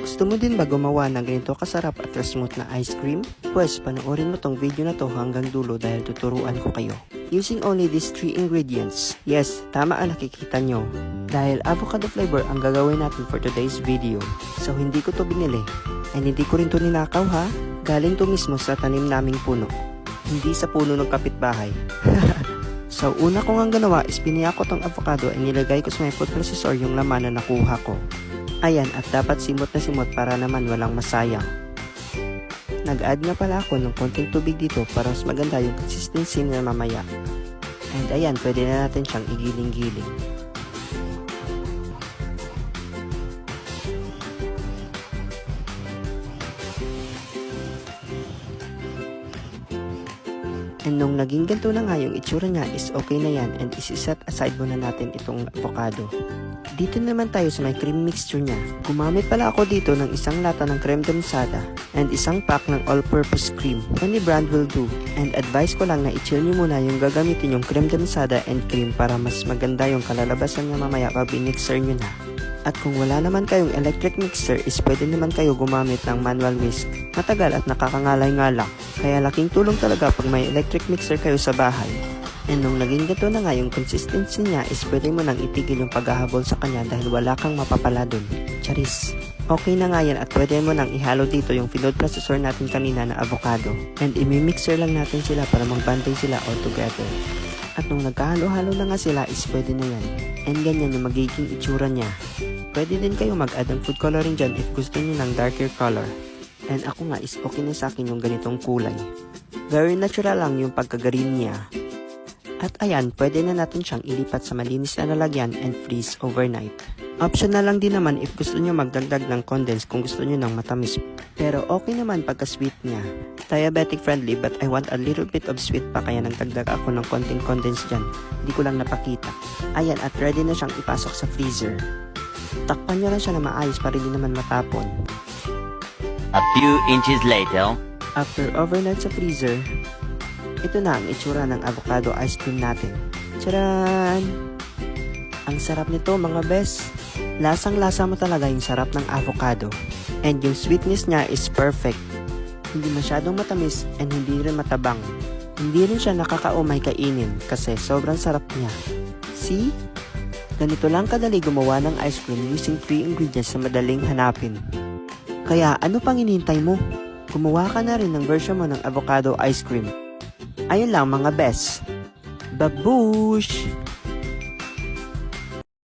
Gusto mo din ba gumawa ng ganito kasarap at smooth na ice cream? Pwes panoorin mo tong video na to hanggang dulo dahil tuturuan ko kayo. Using only these 3 ingredients. Yes, tama ang nakikita nyo. Dahil avocado flavor ang gagawin natin for today's video. So hindi ko to binili. And hindi ko rin to ninakaw ha. Galing to mismo sa tanim naming puno. Hindi sa puno ng kapitbahay. So una kong ang ganawa is piniya ko tong avocado at nilagay ko sa may food processor yung laman na nakuha ko. Ayan, at dapat simot na simot para naman walang masayang. Nag-add nga pala ako ng konting tubig dito para mas maganda yung consistency na mamaya. And ayan, pwede na natin siyang igiling-giling. And nung naging ganito na nga yung itsura niya is okay na yan and isi-set aside muna natin itong avocado. Dito naman tayo sa may cream mixture niya. Gumamit pala ako dito ng isang lata ng creme densada and isang pack ng all-purpose cream. Any brand will do. And advice ko lang na i-chill nyo muna yung gagamitin yung creme densada and cream para mas maganda yung kalalabasan niya mamaya pag binixer nyo na. At kung wala naman kayong electric mixer is pwede naman kayo gumamit ng manual whisk. Matagal at nakakangalay nga lang. Kaya laking tulong talaga pag may electric mixer kayo sa bahay. And nung naging gato na nga yung consistency niya is pwede mo nang itigil yung paghahabol sa kanya dahil wala kang mapapala dun. Charis! Okay na nga yan at pwede mo nang ihalo dito yung food processor natin kanina na avocado. And imimixer lang natin sila para magbantay sila all together. At nung nagkahalo-halo na nga sila is pwede na yan. And ganyan yung magiging itsura niya. Pwede din kayo mag-add ng food coloring dyan if gusto niyo ng darker color. And ako nga is okay na sa akin yung ganitong kulay. Very natural lang yung pagka-green niya. At ayan, pwede na natin siyang ilipat sa malinis na lalagyan and freeze overnight. Optional lang din naman if gusto nyo magdagdag ng condense kung gusto nyo ng matamis. Pero okay naman pagka-sweet niya. Diabetic friendly but I want a little bit of sweet pa kaya nagdagdag ako ng konting condense dyan. Hindi ko lang napakita. Ayan at ready na siyang ipasok sa freezer. Takpan nyo lang siya na maayos para hindi naman matapon. A few inches later. After overnight sa freezer, ito na ang itsura ng avocado ice cream natin. Tcharan! Ang sarap nito mga bes. Lasang-lasa mo talaga yung sarap ng avocado. And yung sweetness niya is perfect. Hindi masyadong matamis and hindi rin matabang. Hindi rin siya nakakaumay kainin kasi sobrang sarap niya. See? Ganito lang kadali gumawa ng ice cream using 3 ingredients na madaling hanapin. Kaya ano pang hinihintay mo? Gumawa ka na rin ng version mo ng avocado ice cream. Ayun lang mga bes. Babush!